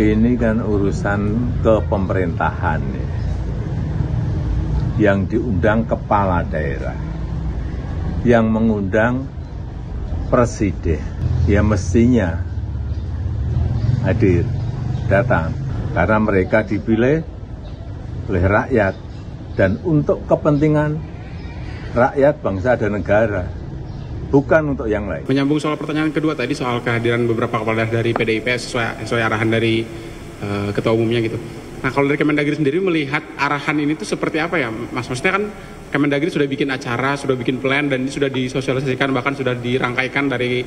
Ini kan urusan kepemerintahan ya. Yang diundang kepala daerah, yang mengundang presiden, ya mestinya hadir, datang, karena mereka dipilih oleh rakyat dan untuk kepentingan rakyat, bangsa, dan negara, bukan untuk yang lain. Menyambung soal pertanyaan kedua tadi soal kehadiran beberapa kepala daerah dari PDIP sesuai arahan dari ketua umumnya gitu. Nah, kalau dari Kemendagri sendiri melihat arahan ini tuh seperti apa ya, Mas? Maksudnya kan Kemendagri sudah bikin acara, sudah bikin plan, dan ini sudah disosialisasikan, bahkan sudah dirangkaikan dari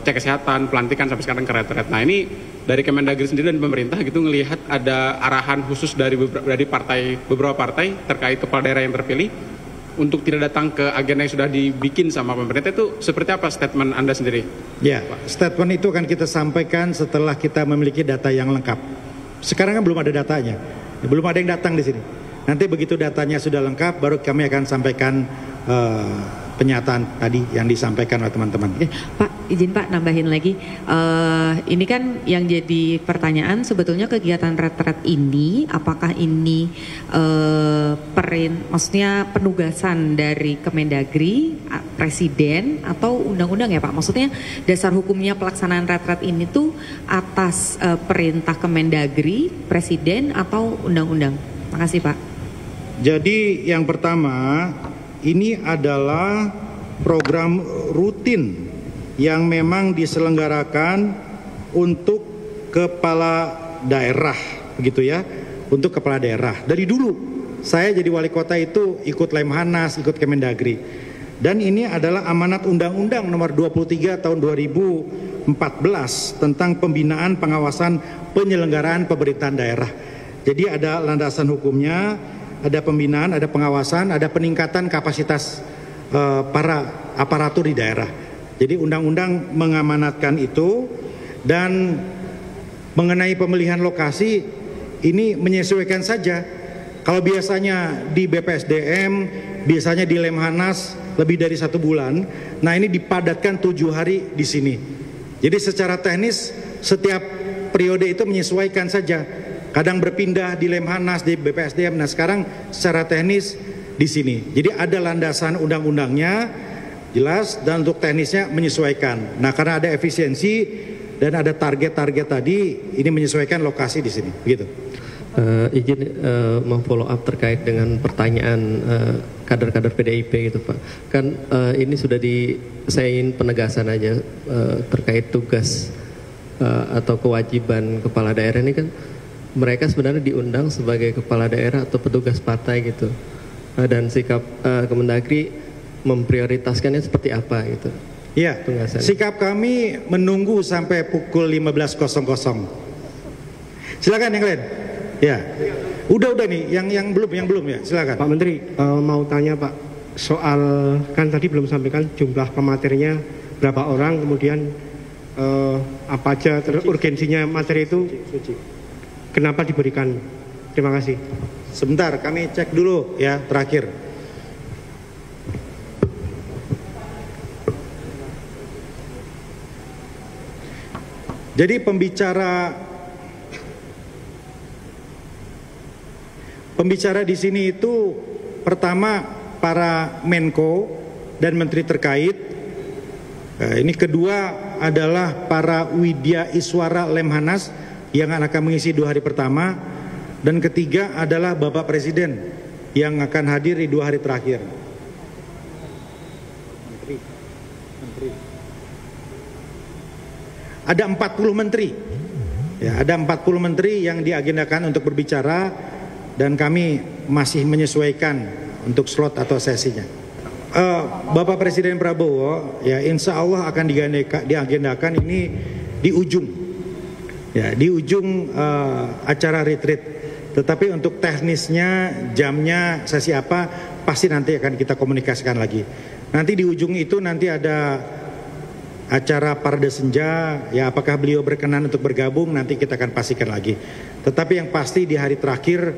cek kesehatan, pelantikan, sampai sekarang ke retret. Nah, ini dari Kemendagri sendiri dan pemerintah gitu ngelihat ada arahan khusus dari beberapa partai terkait kepala daerah yang terpilih untuk tidak datang ke agenda yang sudah dibikin sama pemerintah, itu seperti apa statement Anda sendiri? Ya, statement itu akan kita sampaikan setelah kita memiliki data yang lengkap. Sekarang kan belum ada datanya, belum ada yang datang di sini. Nanti begitu datanya sudah lengkap, baru kami akan sampaikan pernyataan tadi yang disampaikan oleh teman-teman. Pak, izin Pak nambahin lagi. Ini kan yang jadi pertanyaan sebetulnya kegiatan retret ini, apakah ini maksudnya penugasan dari Kemendagri, Presiden, atau undang-undang ya Pak? Maksudnya dasar hukumnya pelaksanaan retret ini tuh atas perintah Kemendagri, Presiden, atau undang-undang? Makasih Pak. Jadi yang pertama, ini adalah program rutin yang memang diselenggarakan untuk kepala daerah, begitu ya, untuk kepala daerah. Dari dulu saya jadi wali kota itu ikut Lemhanas, ikut Kemendagri. Dan ini adalah amanat Undang-Undang nomor 23 tahun 2014 tentang pembinaan pengawasan penyelenggaraan pemerintahan daerah. Jadi ada landasan hukumnya, ada pembinaan, ada pengawasan, ada peningkatan kapasitas para aparatur di daerah. Jadi undang-undang mengamanatkan itu, dan mengenai pemilihan lokasi ini menyesuaikan saja. Kalau biasanya di BPSDM, biasanya di Lemhanas lebih dari 1 bulan, nah ini dipadatkan 7 hari di sini. Jadi secara teknis setiap periode itu menyesuaikan saja. Kadang berpindah di Lemhanas, di BPSDM. Nah sekarang secara teknis di sini. Jadi ada landasan undang-undangnya jelas, dan untuk teknisnya menyesuaikan. Nah karena ada efisiensi dan ada target-target tadi, ini menyesuaikan lokasi di sini. Begitu. Izin mau follow up terkait dengan pertanyaan kader-kader PDIP gitu Pak. Kan ini sudah saya ingin penegasan aja terkait tugas atau kewajiban kepala daerah ini kan. Mereka sebenarnya diundang sebagai kepala daerah atau petugas partai gitu, dan sikap Kemendagri memprioritaskannya seperti apa gitu? Iya, sikap kami menunggu sampai pukul 15.00. Silakan yang lain. Ya, udah nih, yang belum ya, silakan. Pak Menteri, mau tanya Pak, soal kan tadi belum sampaikan jumlah pematerinya berapa orang, kemudian apa aja urgensinya materi itu. Kenapa diberikan? Terima kasih. Sebentar, kami cek dulu ya terakhir. Jadi pembicara di sini itu pertama para Menko dan menteri terkait. Ini kedua adalah para Widya Iswara Lemhanas yang akan mengisi 2 hari pertama, dan ketiga adalah Bapak Presiden yang akan hadir di 2 hari terakhir. Menteri. Ada 40 menteri. Ya, ada 40 menteri yang diagendakan untuk berbicara, dan kami masih menyesuaikan untuk slot atau sesinya. Bapak Presiden Prabowo ya insya Allah akan diagendakan ini di ujung. Ya, di ujung acara retreat. Tetapi untuk teknisnya, jamnya, sesi apa, pasti nanti akan kita komunikasikan lagi. Nanti di ujung itu nanti ada acara parade senja, ya apakah beliau berkenan untuk bergabung, nanti kita akan pastikan lagi. Tetapi yang pasti di hari terakhir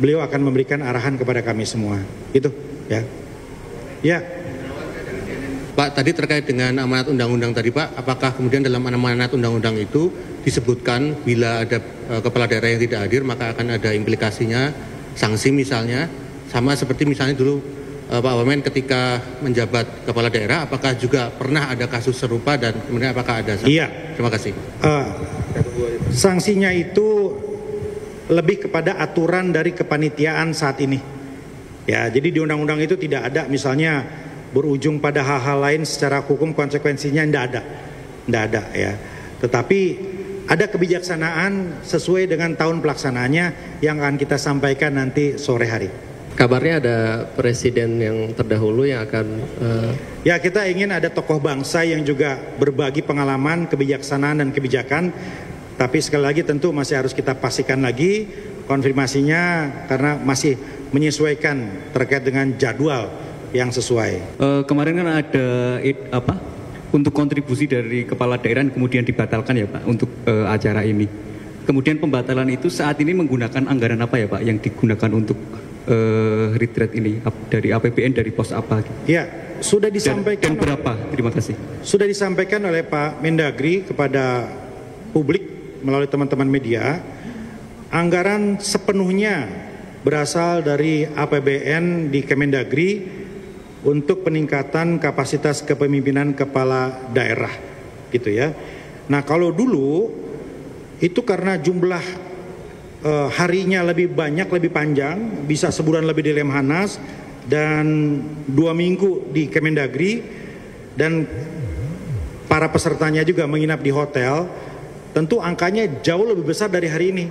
beliau akan memberikan arahan kepada kami semua. Itu ya. Ya. Pak, tadi terkait dengan amanat undang-undang tadi Pak, apakah kemudian dalam amanat undang-undang itu disebutkan bila ada kepala daerah yang tidak hadir maka akan ada implikasinya, sanksi misalnya, sama seperti misalnya dulu Pak Wamen ketika menjabat kepala daerah, apakah juga pernah ada kasus serupa dan kemudian apakah ada sanksi? Iya. Terima kasih. Sanksinya itu lebih kepada aturan dari kepanitiaan saat ini. Ya, jadi di undang-undang itu tidak ada misalnya berujung pada hal-hal lain secara hukum konsekuensinya tidak ada ya. Tetapi ada kebijaksanaan sesuai dengan tahun pelaksanaannya yang akan kita sampaikan nanti sore hari. Kabarnya ada presiden yang terdahulu yang akan Ya, kita ingin ada tokoh bangsa yang juga berbagi pengalaman, kebijaksanaan dan kebijakan. Tapi sekali lagi tentu masih harus kita pastikan lagi konfirmasinya karena masih menyesuaikan terkait dengan jadwal yang sesuai. Kemarin kan ada untuk kontribusi dari kepala daerah yang kemudian dibatalkan ya Pak untuk acara ini. Kemudian pembatalan itu saat ini menggunakan anggaran apa ya Pak yang digunakan untuk retreat ini dari APBN, dari pos apa? Ya, sudah disampaikan. Dan berapa? Terima kasih. Sudah disampaikan oleh Pak Mendagri kepada publik melalui teman-teman media. Anggaran sepenuhnya berasal dari APBN di Kemendagri untuk peningkatan kapasitas kepemimpinan kepala daerah gitu ya. Nah, kalau dulu itu karena jumlah harinya lebih banyak, lebih panjang, bisa sebulan lebih di Lemhanas dan 2 minggu di Kemendagri dan para pesertanya juga menginap di hotel, tentu angkanya jauh lebih besar dari hari ini.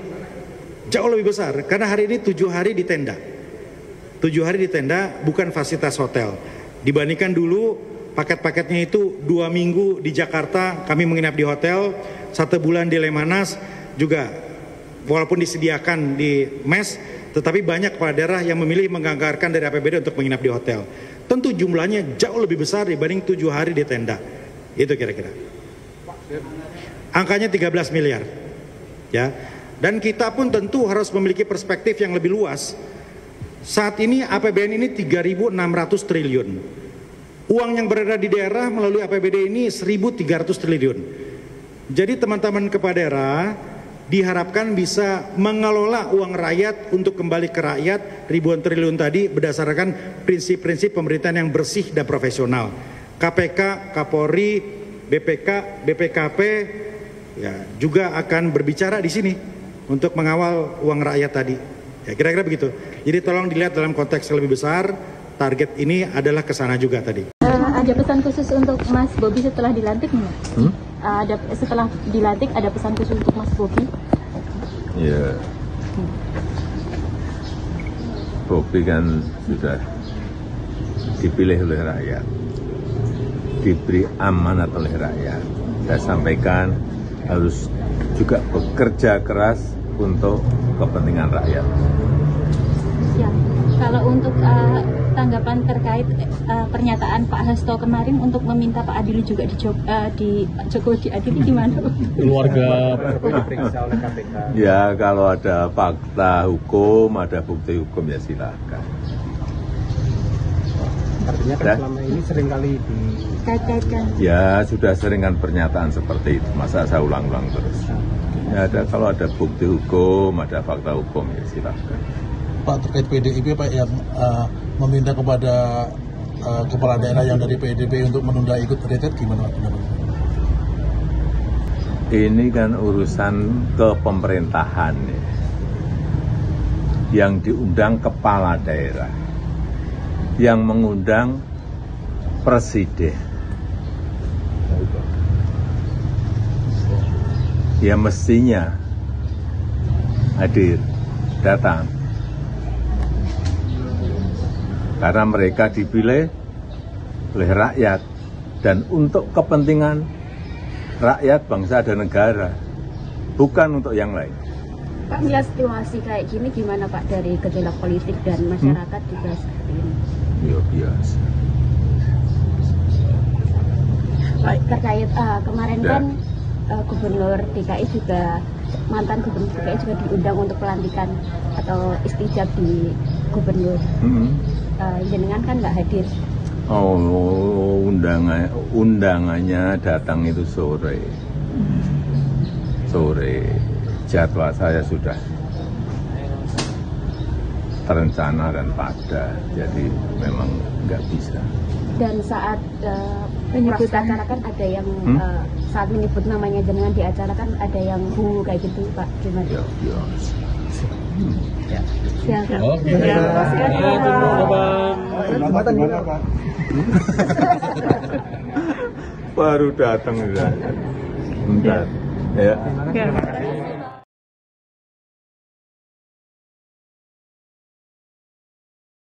Jauh lebih besar karena hari ini 7 hari di tenda. 7 hari di tenda bukan fasilitas hotel. Dibandingkan dulu paket-paketnya itu 2 minggu di Jakarta kami menginap di hotel, 1 bulan di Lemhanas juga walaupun disediakan di mes, tetapi banyak kepala daerah yang memilih menganggarkan dari APBD untuk menginap di hotel. Tentu jumlahnya jauh lebih besar dibanding 7 hari di tenda. Itu kira-kira. Angkanya 13 miliar. Ya. Dan kita pun tentu harus memiliki perspektif yang lebih luas. Saat ini APBN ini 3.600 triliun. Uang yang berada di daerah melalui APBD ini 1.300 triliun. Jadi teman-teman kepala daerah diharapkan bisa mengelola uang rakyat untuk kembali ke rakyat ribuan triliun tadi berdasarkan prinsip-prinsip pemerintahan yang bersih dan profesional. KPK, Kapolri, BPK, BPKP ya juga akan berbicara di sini untuk mengawal uang rakyat tadi. Ya, kira-kira begitu. Jadi tolong dilihat dalam konteks yang lebih besar, target ini adalah ke sana juga tadi. Ada pesan khusus untuk Mas Bobi setelah dilantik nggak? Setelah dilantik ada pesan khusus untuk Mas Bobi? Ya, Bobi kan sudah dipilih oleh rakyat, diberi amanat oleh rakyat. Saya sampaikan harus juga bekerja keras untuk kepentingan rakyat. Ya, kalau untuk tanggapan terkait pernyataan Pak Hasto kemarin untuk meminta Pak Adili juga Jokowi diadili gimana? Keluarga diperiksa oleh KPK. Ya, kalau ada fakta hukum, ada bukti hukum ya silakan. Artinya kan selama ini seringkali dikait-kaitkan. Ya, sudah sering kan pernyataan seperti itu. Masa saya ulang-ulang terus? Ya, kalau ada bukti hukum, ada fakta hukum ya silakan. Pak, terkait PDIP Pak yang meminta kepada kepala daerah yang dari PDIP untuk menunda ikut retret gimana Pak? Ini kan urusan kepemerintahan ya. Yang diundang kepala daerah, yang mengundang presiden. Ya mestinya hadir, datang. Karena mereka dipilih oleh rakyat dan untuk kepentingan rakyat, bangsa, dan negara, bukan untuk yang lain. Pak, melihat situasi kayak gini gimana Pak dari gejolak politik dan masyarakat juga seperti ini? Ya biasa. Pak, terkait kemarin kan Gubernur DKI juga, mantan Gubernur DKI juga diundang untuk pelantikan atau istijab di Gubernur. Jenengan kan nggak hadir. Oh, undangannya datang itu sore. Jadwal saya sudah terencana dan padat, jadi memang nggak bisa. Dan saat menyebut acara kan ada yang saat menyebut namanya jenengan di acara kan ada yang kayak gitu, Pak, gimana? Ya. Silakan. Oke. Jembatan gimana, Pak? Baru datang ya. Bentar. Ya.